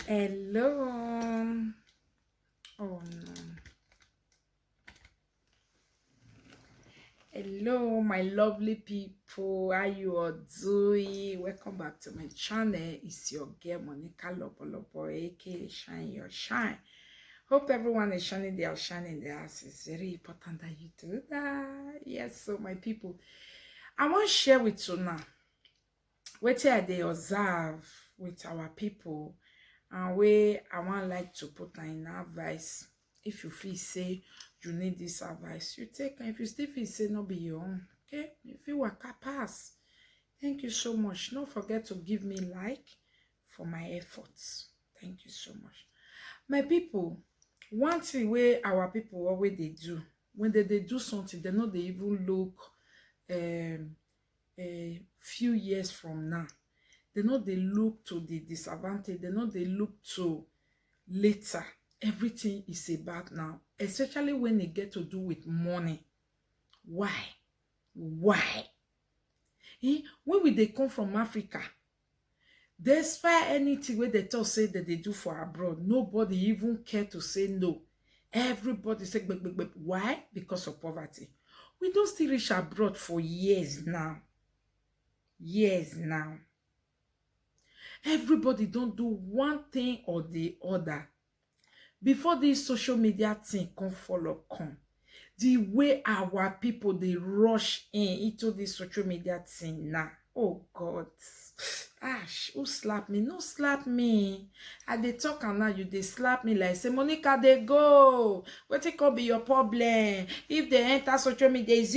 Hello. Oh no. Hello, my lovely people. How you all doing? Welcome back to my channel. It's your girl Monica Lopolopo, aka Shine Your Shine. Hope everyone is shining their shine in their house. It's very important that you do that. Yes, so my people, I want to share with you now what they observe with our people and where I want like to put in advice. If you feel say you need this advice, you take. And if you still feel say no be your own, okay? If you work pass. Thank you so much. Don't forget to give me like for my efforts. Thank you so much. My people, one thing where our people always they do, when they do something, they know they even look a few years from now. They know they look to the disadvantage. They know they look to later. Everything is about now, especially when they get to do with money. Why? When will they come from Africa? Despite anything where they tell say that they do for abroad, nobody even care to say no. Everybody say but. Why? Because of poverty. We don't still reach abroad for years now. Everybody don't do one thing or the other. Before this social media thing come the way our people they rush into this social media thing now. Oh God. Ash, who slap me? No slap me. I dey talk and now you they slap me like say Monica they go. What it could be your problem? If they enter social media, is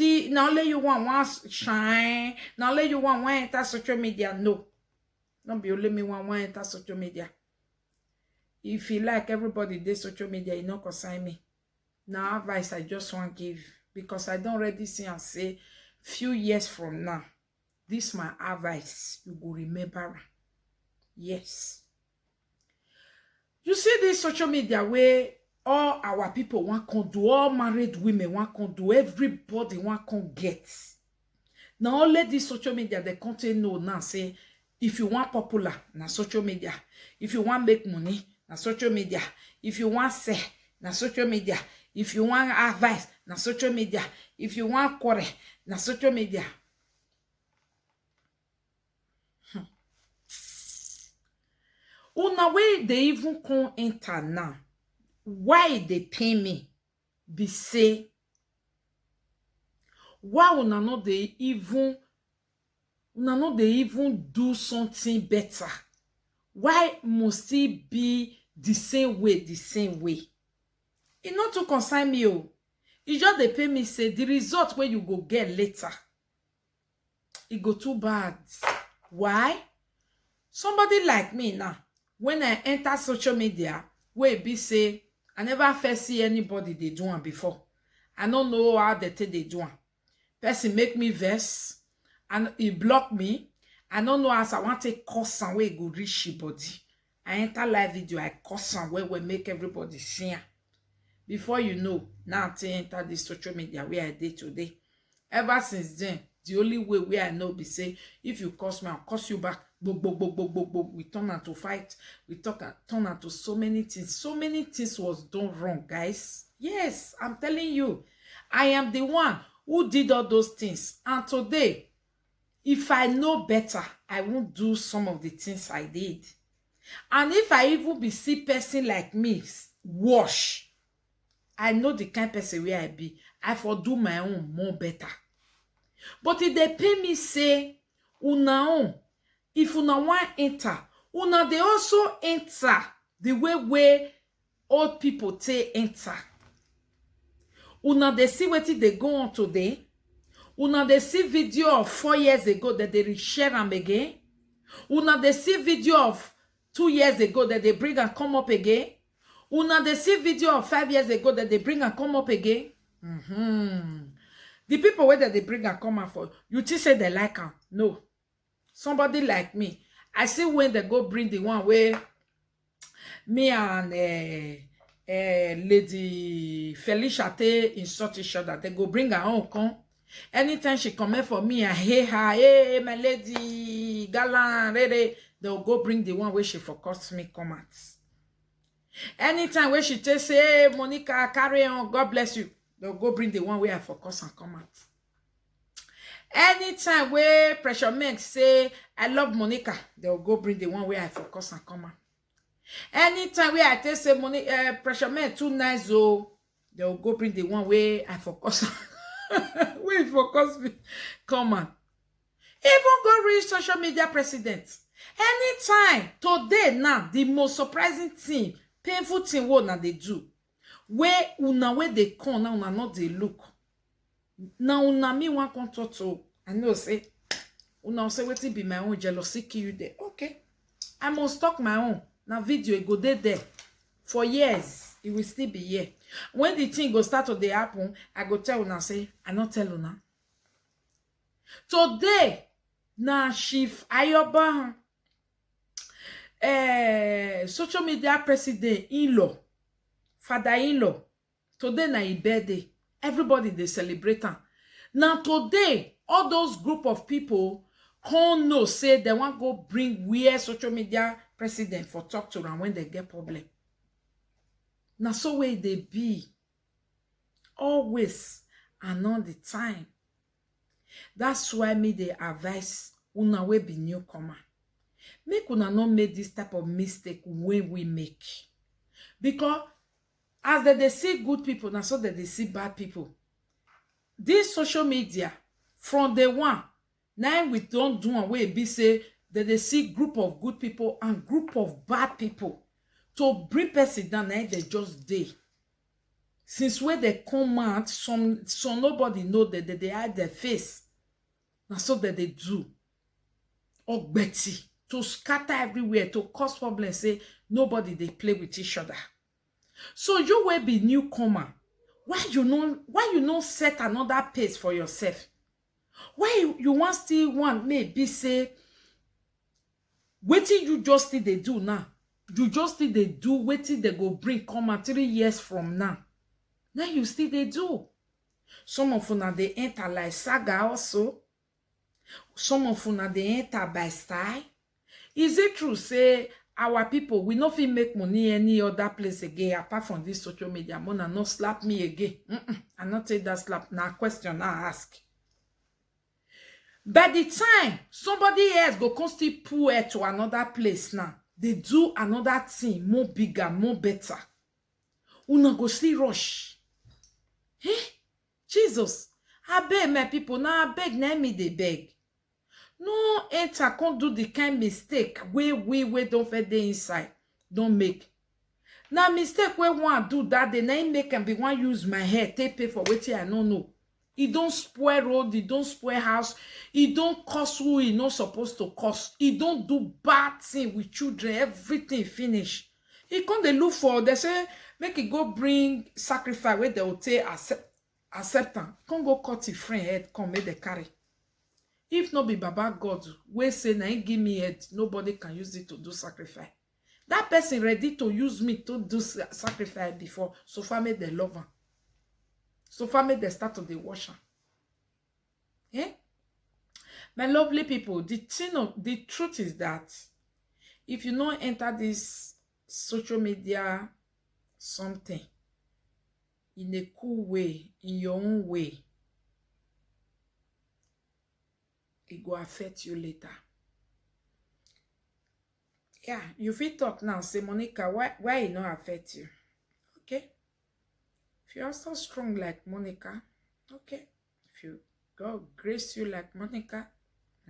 it now only you want one shine? Now only you want one enter social media? No. Don't be only me one enter social media. If you like everybody dey social media, you not consign me. Now advice I just want to give because I don't already see and say few years from now. This my advice. You go remember. Yes. You see this social media where all our people want to do, all married women want to do, everybody want to get. Now only this social media they can't know now say if you want popular na social media, if you want make money na social media, if you want say na social media, if you want advice na social media, if you want quarrel na social media. Una way they even come enter now. Why they pay me? Be say why una no they even do something better? Why must it be the same way? It not to concern me. Oh. It just they pay me say the result where you go get later. It go too bad. Why? Somebody like me now, when I enter social media, where it be say, I never first see anybody they do one before. I don't know how they take they do one. Person make me vex, and he block me. I don't know as I want to curse some way go reach your body. I enter live video, I curse some way we make everybody see. Before you know, now I enter the social media where I did today. Ever since then, the only way where I know be say, if you curse me, I'll curse you back. We turn out to fight. We turn out to so many things. So many things was done wrong, guys. Yes, I'm telling you. I am the one who did all those things. And today, if I know better, I won't do some of the things I did. And if I even be see person like me, wash, I know the kind of person where I be. I for do my own more better. But if they pay me say, una own, if una want enter, una they also enter the way where old people take enter. Una they see what they go on today. Una they see video of 4 years ago that they reshare them again. Una they see video of 2 years ago that they bring and come up again. Una they see video of 5 years ago that they bring and come up again. The people where they bring and come up for, you just say they like them. No. Somebody like me, I see when they go bring the one where me and Lady Felicia insult each other. They go bring her own come. Anytime she come for me, I hate her. Hey, my lady, galant, they'll go bring the one where she forgot me comments. Anytime where she just say, hey, Monica, carry on, God bless you, they'll go bring the one where I focus and comments. Anytime where Pressure Meg say, I love Monica, they'll go bring the one where I focus and comment. Anytime where I tell say Pressure Meg too nice, oh, they'll go bring the one where I focus. Where focus me, comment. Even go reach social media president. Anytime today now, the most surprising thing, painful thing, what now they do, where they come now, una not they look. Now una me want come talk to. I know say una say wetin be my own jealousy kill you there. Okay, I must talk my own. Now video it go there for years. It will still be here. When the thing go start to the happen, I go tell una say I not tell una. Today na Chief Ayoba social media president in-law, father-in-law. Today na his birthday. Everybody they celebrate am. Now today, all those group of people can't know say they want go bring where social media president for talk to them when they get problem. Now so way they be always and all the time. That's why me they advise una we be newcomer. Make una not make this type of mistake when we make. Because as they see good people, now so that they see bad people. This social media, from the one, now we don't do away be say that they see group of good people and group of bad people. To bring person down, now they just day. Since where they come out, some nobody know that they hide their face. Now so that they do. Or Betty. To scatter everywhere, to cause problems, say nobody they play with each other. So you will be newcomer. Why you not set another pace for yourself? Why you want still want maybe say wetin you just did they do now? You just did they do wetin they go bring come 3 years from now. Now you still they do. Some of una they enter like saga also. Some of una they enter by style. Is it true say our people we not fit make money any other place again apart from this social media? Mona no slap me again. I not take that slap. Now question I ask. By the time somebody else go come still pull it to another place now, they do another thing more bigger, more better. Una go still rush. Hey, Jesus, I beg my people now. I beg now me they beg. No enter can't do the kind mistake we don't fit the inside. Don't make. Now mistake we want do that they na make and be one use my head take pay for wetin I no know. He don't spoil road, he don't spoil house, he don't cost who he not supposed to cost. He don't do bad thing with children, everything finish. He come they look for, they say make it go bring sacrifice where they will take acceptance. Come go cut his friend head, come make the carry. If not be Baba God, we say na him give me head, nobody can use it to do sacrifice. That person ready to use me to do sacrifice before, so far made the lover. So far made the start of the washer. Yeah? My lovely people, the truth is that if you don't enter this social media something in a cool way, in your own way, it go affect you later. Yeah, you fit talk now, say Monica, why it not affect you? Okay. If you're so strong like Monica, okay. If you God grace you like Monica,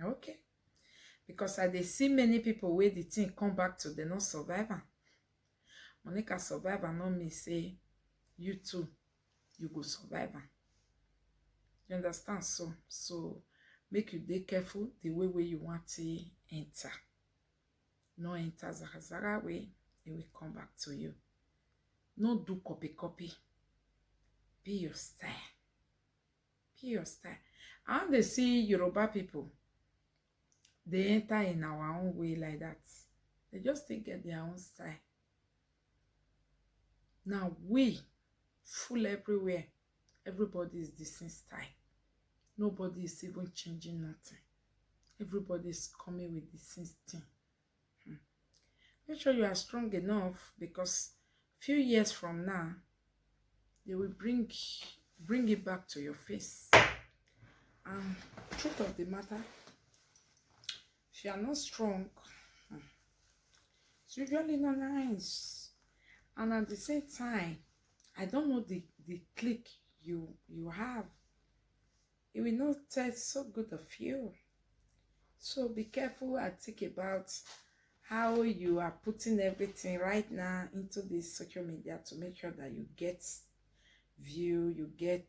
okay. Because I dey see many people where the thing come back to the not survivor. Monica survivor no me say you too, you go survivor. You understand? So make you dey careful the way you want to enter. No enter Zara way, it will come back to you. No do copy. Be your style. Be your style. And they see Yoruba people, they enter in our own way like that. They just take get their own style. Now we full everywhere. Everybody is the same style. nobody is even changing nothing. Everybody is coming with the same thing. Make sure you are strong enough, because few years from now, they will bring it back to your face. And truth of the matter, if you are not strong, it's usually not nice. And at the same time, I don't know the click you have. It will not taste so good of you. So be careful and think about how you are putting everything right now into this social media to make sure that you get view, you get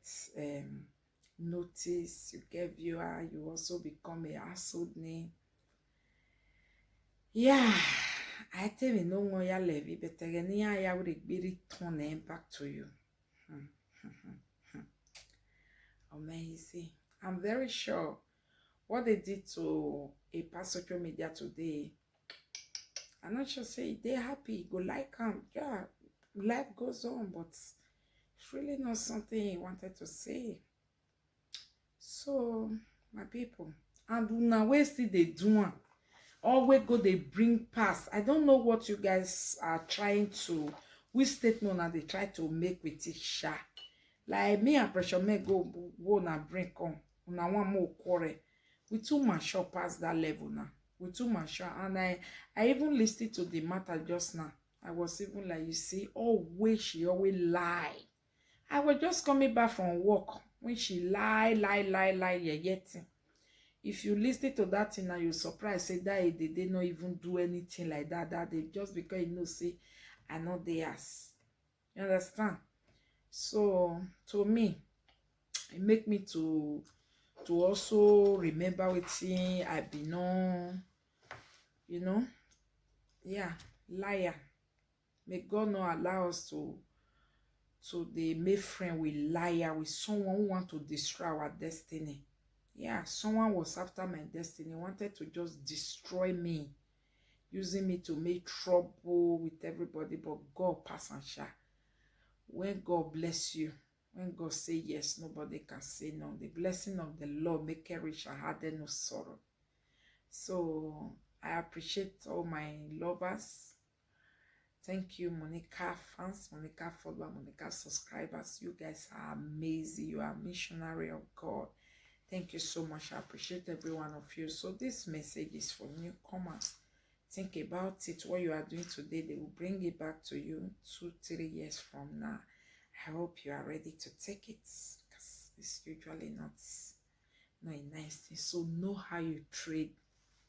notice, you get viewer, you also become a household name. Yeah, I tell you no more ya levy, but again, I would be returning back to you. Amazing. I'm very sure what they did to a past social media today, I'm not sure say they're happy, go like them. Yeah, life goes on, but it's really not something he wanted to say. So, my people, and now where still they do always go they bring past. I don't know what you guys are trying to, which statement are they try to make with it sha. Like me and Pressure May go na bring on. Una one more quarrel. We too mature past that level now. We too mature. And I even listened to the matter just now. I was even like, you see, always she always lie. I was just coming back from work when she lie, yet. If you listen to that thing and you're surprised, say that they did not even do anything like that, they just because you know, say, I know they ask. You understand? So to me, it make me to also remember wetin I been on, you know. Yeah, liar. May God not allow us to the make friend with liar, with someone who want to destroy our destiny. Yeah, someone was after my destiny, wanted to just destroy me, using me to make trouble with everybody, but God pass and share. When God bless you, when God say yes, nobody can say no. The blessing of the Lord make it rich and harden no sorrow. So I appreciate all my lovers. Thank you, Monica fans, Monica followers, Monica subscribers. You guys are amazing. You are missionary of God. Thank you so much. I appreciate every one of you. So this message is for newcomers. Think about it. What you are doing today, they will bring it back to you 2-3 years from now. I hope you are ready to take it, because it's usually not a nice thing. So know how you trade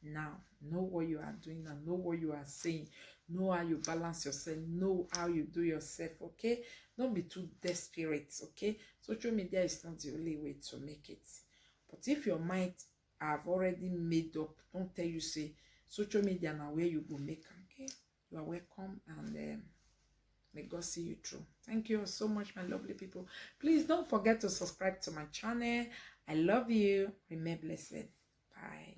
now. Know what you are doing and know what you are saying. Know how you balance yourself. Know how you do yourself, okay? Don't be too desperate, okay? Social media is not the only way to make it. But if your mind have already made up, don't tell you say social media now where you go make them, okay? You are welcome, and may God see you through. Thank you so much, my lovely people. Please don't forget to subscribe to my channel. I love you. Remain blessed. Bye.